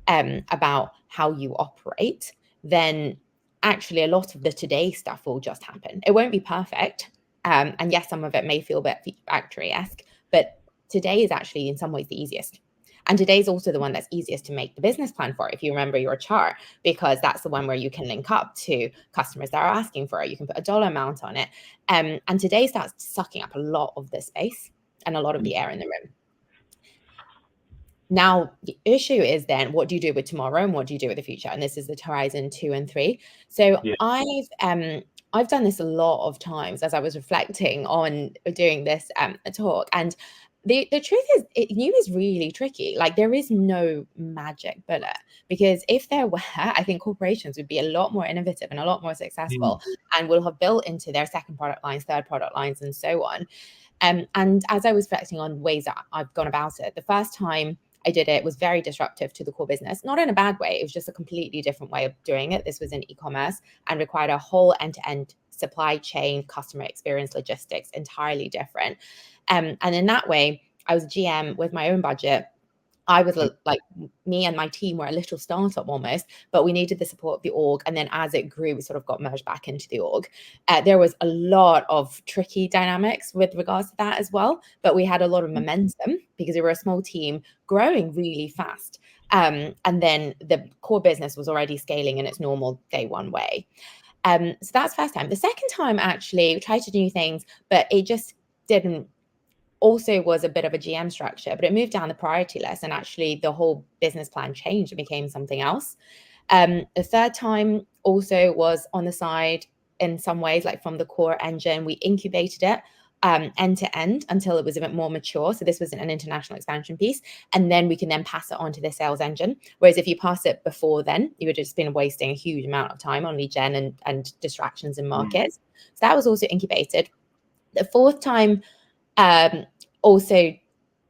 about how you operate, then actually a lot of the today stuff will just happen. It won't be perfect. And yes, some of it may feel a bit factory-esque, but today is actually in some ways the easiest. And today is also the one that's easiest to make the business plan for, if you remember your chart, because that's the one where you can link up to customers that are asking for it. You can put a dollar amount on it. And today starts sucking up a lot of the space and a lot of the air in the room. Now, the issue is then, what do you do with tomorrow and what do you do with the future? And this is the Horizon 2 and 3. So I've done this a lot of times as I was reflecting on doing this talk. And the truth is, new is really tricky. Like, there is no magic bullet, because if there were, I think corporations would be a lot more innovative and a lot more successful and will have built into their second product lines, third product lines, and so on. And as I was reflecting on ways that I've gone about it, the first time I did it was very disruptive to the core business, not in a bad way. It was just a completely different way of doing it. This was in e-commerce and required a whole end-to-end supply chain, customer experience, logistics, entirely different. And in that way, I was GM with my own budget. I was like, me and my team were a little startup almost, but we needed the support of the org. And then as it grew, we sort of got merged back into the org. There was a lot of tricky dynamics with regards to that as well. But we had a lot of momentum because we were a small team growing really fast. And then the core business was already scaling in its normal day one way. So that's first time. The second time, actually, we tried to do new things, but it just didn't. Also was a bit of a GM structure, but it moved down the priority list, and actually the whole business plan changed and became something else. The third time also was on the side in some ways, like from the core engine. We incubated it end to end until it was a bit more mature. So this was an international expansion piece, and then we can then pass it on to the sales engine. Whereas if you pass it before then, you would have just been wasting a huge amount of time on lead gen and distractions in markets. So that was also incubated. The fourth time, also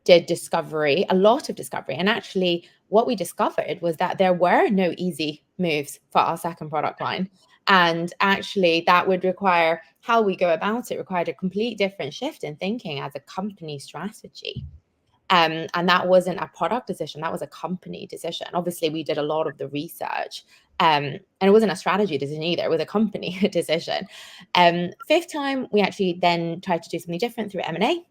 did discovery, a lot of discovery. And actually what we discovered was that there were no easy moves for our second product line. And actually that would require, how we go about it required a complete different shift in thinking as a company strategy. And that wasn't a product decision, that was a company decision. Obviously we did a lot of the research, and it wasn't a strategy decision either, it was a company decision. Fifth time, we actually then tried to do something different through M&A.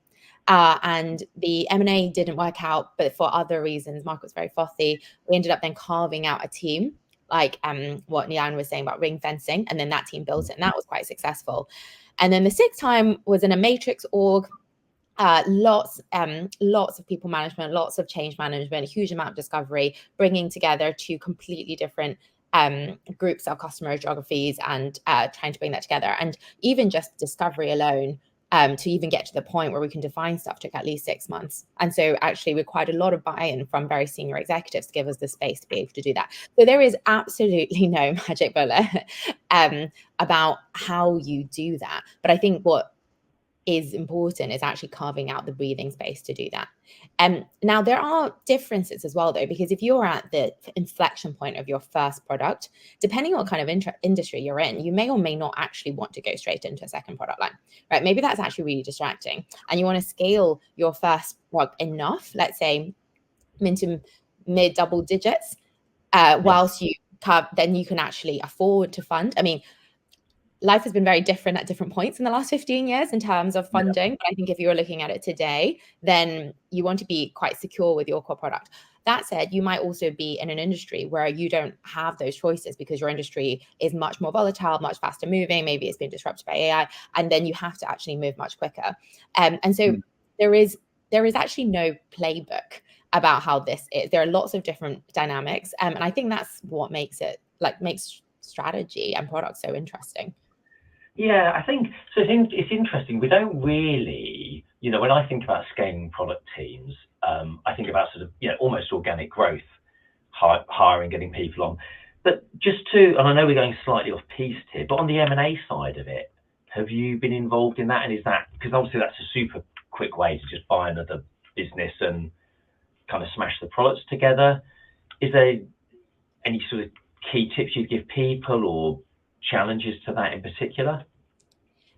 And the M&A didn't work out, but for other reasons, Mark was very frothy. We ended up then carving out a team, like what Leanne was saying about ring fencing, and then that team built it, and that was quite successful. And then the sixth time was in a matrix org. Lots of people management, lots of change management, a huge amount of discovery, bringing together two completely different groups of customer geographies, and trying to bring that together. And even just discovery alone, to even get to the point where we can define stuff, took at least 6 months. And so actually required a lot of buy-in from very senior executives to give us the space to be able to do that. So there is absolutely no magic bullet about how you do that. But I think what is important is actually carving out the breathing space to do that. Now, there are differences as well, though, because if you're at the inflection point of your first product, depending on what kind of industry you're in, you may or may not actually want to go straight into a second product line, right? Maybe that's actually really distracting, and you want to scale your first product enough, let's say into mid double digits, whilst you then you can actually afford to fund. I mean, life has been very different at different points in the last 15 years in terms of funding. But I think if you were looking at it today, then you want to be quite secure with your core product. That said, you might also be in an industry where you don't have those choices because your industry is much more volatile, much faster moving. Maybe it's been disrupted by AI, and then you have to actually move much quicker. And so there is actually no playbook about how this is. There are lots of different dynamics. And I think that's what makes it makes strategy and product so interesting. Yeah, I think so. It's interesting. We don't really, when I think about scaling product teams, I think about sort of, almost organic growth, hiring, getting people on. But and I know we're going slightly off piste here, but on the M&A side of it, have you been involved in that? And is that, because obviously that's a super quick way to just buy another business and kind of smash the products together. Is there any sort of key tips you'd give people or challenges to that in particular?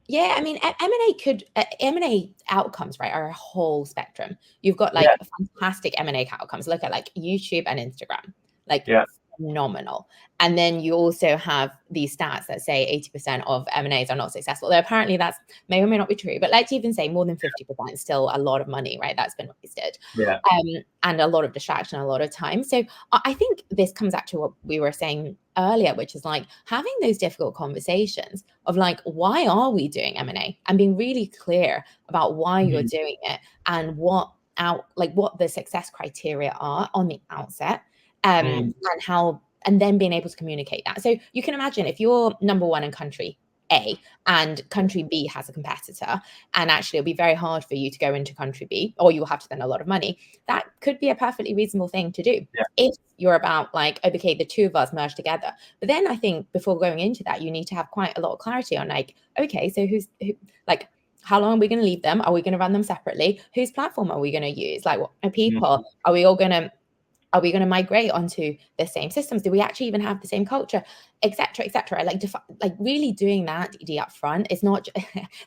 Yeah, I mean, M&A outcomes, right, are a whole spectrum. You've got fantastic M&A outcomes. Look at YouTube and Instagram, phenomenal. And then you also have these stats that say 80% of M&As are not successful. Though apparently that's may or may not be true, but let's even say more than 50% is still a lot of money, right? That's been wasted. And a lot of distraction, a lot of time. So I think this comes back to what we were saying earlier, which is having those difficult conversations of why are we doing M&A, and being really clear about why you're doing it and what the success criteria are on the outset, and how, and then being able to communicate that. So you can imagine if you're number one in country A and country B has a competitor, and actually it'll be very hard for you to go into country B, or you'll have to spend a lot of money. That could be a perfectly reasonable thing to do if you're about okay, the two of us merge together. But then I think before going into that, you need to have quite a lot of clarity on okay, so who how long are we going to leave them? Are we going to run them separately? Whose platform are we going to use? What are people? Are we all going to migrate onto the same systems? Do we actually even have the same culture, etc., etc.? Really doing that up front is not.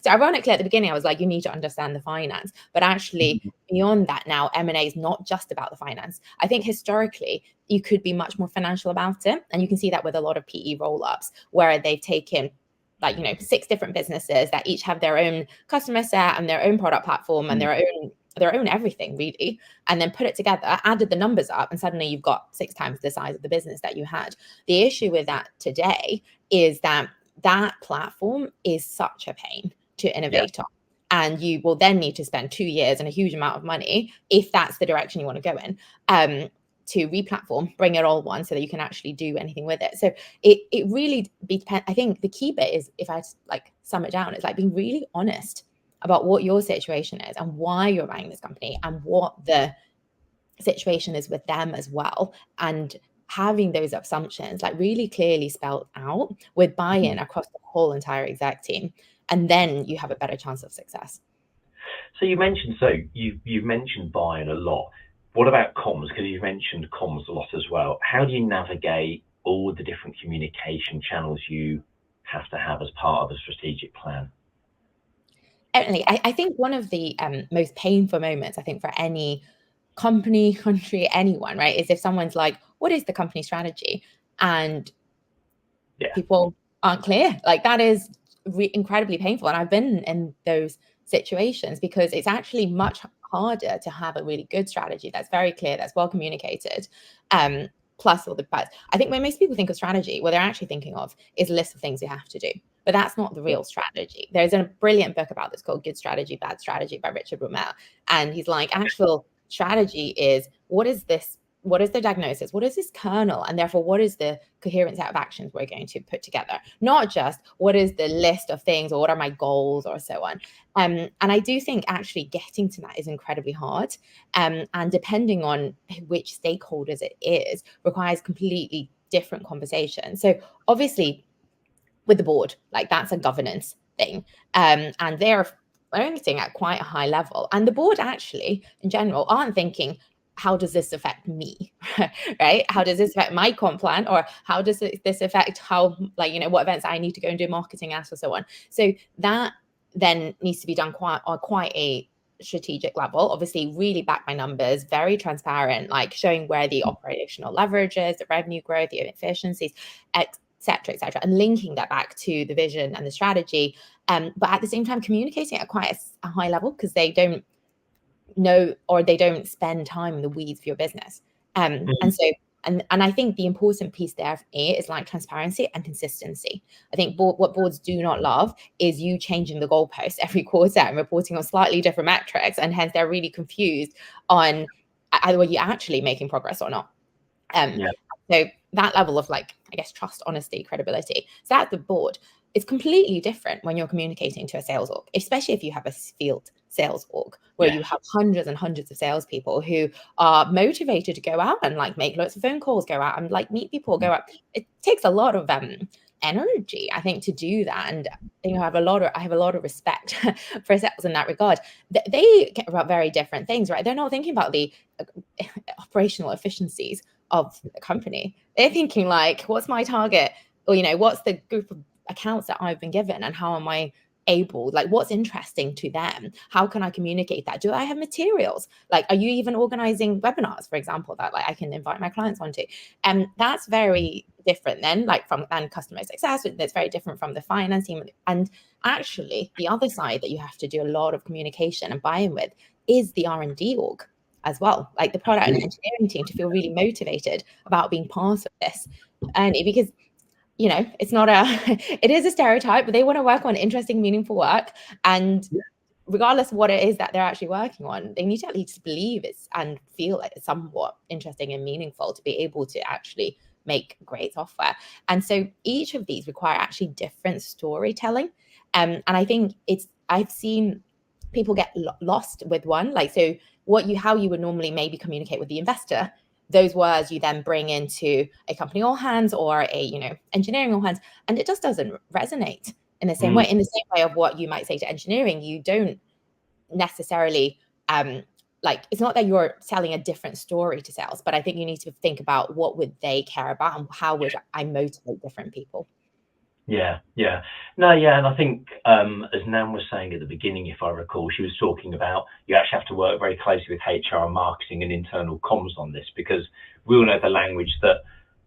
So ironically, at the beginning, I was you need to understand the finance, but actually beyond that, now M&A is not just about the finance. I think historically you could be much more financial about it, and you can see that with a lot of PE roll-ups where they've taken 6 different businesses that each have their own customer set and their own product platform and their own everything really, and then put it together, added the numbers up, and suddenly you've got 6 times the size of the business that you had. The issue with that today is that platform is such a pain to innovate on, and you will then need to spend 2 years and a huge amount of money, if that's the direction you want to go in, to re-platform, bring it all one so that you can actually do anything with it. So it really depends. I think the key bit is, if I sum it down, it's being really honest about what your situation is and why you're buying this company and what the situation is with them as well, and having those assumptions really clearly spelled out with buy-in across the whole entire exec team, and then you have a better chance of success. So you've mentioned buy-in a lot. What about comms? Because you've mentioned comms a lot as well. How do you navigate all the different communication channels you have to have as part of a strategic plan? Definitely. I think one of the most painful moments, I think, for any company, country, anyone, right, is if someone's what is the company strategy? And people aren't clear. That is incredibly painful. And I've been in those situations because it's actually much harder to have a really good strategy that's very clear, that's well communicated, plus all the parts. I think when most people think of strategy, what they're actually thinking of is a list of things you have to do. But that's not the real strategy. There's a brilliant book about this called Good Strategy, Bad Strategy by Richard Rummel. And he's like, actual strategy is, what is this? What is the diagnosis? What is this kernel? And therefore, what is the coherent set of actions we're going to put together? Not just what is the list of things or what are my goals or so on. And I do think actually getting to that is incredibly hard. And depending on which stakeholders it is, requires completely different conversations. So obviously, with the board, like that's a governance thing. And they're acting at quite a high level. And the board actually, in general, aren't thinking, how does this affect me, right? How does this affect my comp plan? Or how does this affect how, like, what events I need to go and do marketing at or so on? So that then needs to be done on quite a strategic level, obviously really backed by numbers, very transparent, like showing where the operational leverage is, the revenue growth, the efficiencies, et cetera, and linking that back to the vision and the strategy. But at the same time, communicating at quite a high level because they don't know or they don't spend time in the weeds of your business. And so, and I think the important piece there for me is like transparency and consistency. I think what boards do not love is you changing the goalposts every quarter and reporting on slightly different metrics, and hence they're really confused on either were you actually making progress or not. So that level of, like, I guess, trust, honesty, credibility. So at the board, it's completely different when you're communicating to a sales org, especially if you have a field sales org where you have hundreds and hundreds of salespeople who are motivated to go out and like make lots of phone calls, go out and like meet people, go out. It takes a lot of energy, I think, to do that. And I have a lot of respect for sales in that regard. They care about very different things, right? They're not thinking about the operational efficiencies of the company. They're thinking like, what's my target? Or, what's the group of accounts that I've been given and how am I able, like, what's interesting to them? How can I communicate that? Do I have materials? Like, are you even organizing webinars, for example, that like I can invite my clients onto? And that's very different then, like from customer success. That's very different from the finance team. And actually, the other side that you have to do a lot of communication and buy-in with is the R&D org as well, like the product and engineering team, to feel really motivated about being part of this. And because it's not it is a stereotype, but they want to work on interesting, meaningful work. And regardless of what it is that they're actually working on, they need to at least believe it's and feel like it's somewhat interesting and meaningful to be able to actually make great software. And so each of these require actually different storytelling. And I think I've seen people get lost with one. Like, so how you would normally maybe communicate with the investor, those words you then bring into a company all hands or a engineering all hands, and it just doesn't resonate in the same way. In the same way of what you might say to engineering, you don't necessarily like, it's not that you're selling a different story to sales, but I think you need to think about what would they care about and how would I motivate different people. And I think as Nan was saying at the beginning, if I recall, she was talking about you actually have to work very closely with HR and marketing and internal comms on this, because we all know the language that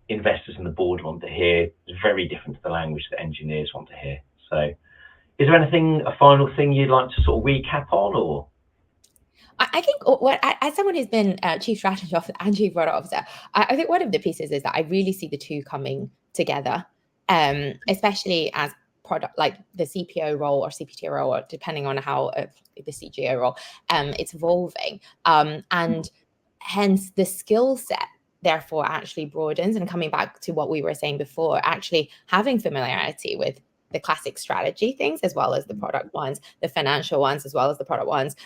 investors and the board want to hear is very different to the language that engineers want to hear. So is there a final thing you'd like to sort of recap on? Or I think as someone who's been chief strategy officer and chief product officer, I think one of the pieces is that I really see the two coming together. Especially as product, like the CPO role or CPTO role, or depending on how the CGO role, it's evolving. And hence the skill set therefore actually broadens. And coming back to what we were saying before, actually having familiarity with the classic strategy things as well as the product ones, the financial ones as well as the product ones.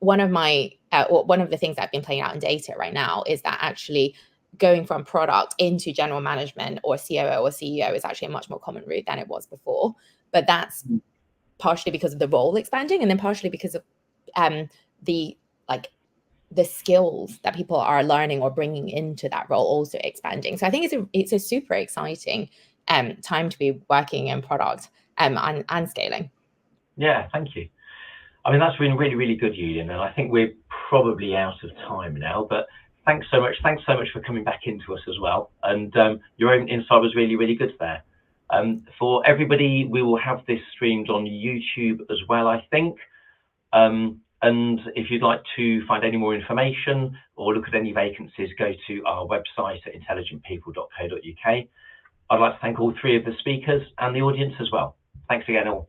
One of the things that I've been playing out in data right now is that actually going from product into general management or COO or CEO is actually a much more common route than it was before. But that's partially because of the role expanding, and then partially because of the skills that people are learning or bringing into that role also expanding. So I think it's a super exciting time to be working in product and scaling. Yeah, thank you. I mean, that's been really, really good, Yulin, and I think we're probably out of time now, but thanks so much for coming back into us as well. And your own insight was really, really good there. For everybody, we will have this streamed on YouTube as well, I think. And if you'd like to find any more information or look at any vacancies, go to our website at intelligentpeople.co.uk. I'd like to thank all three of the speakers and the audience as well. Thanks again all.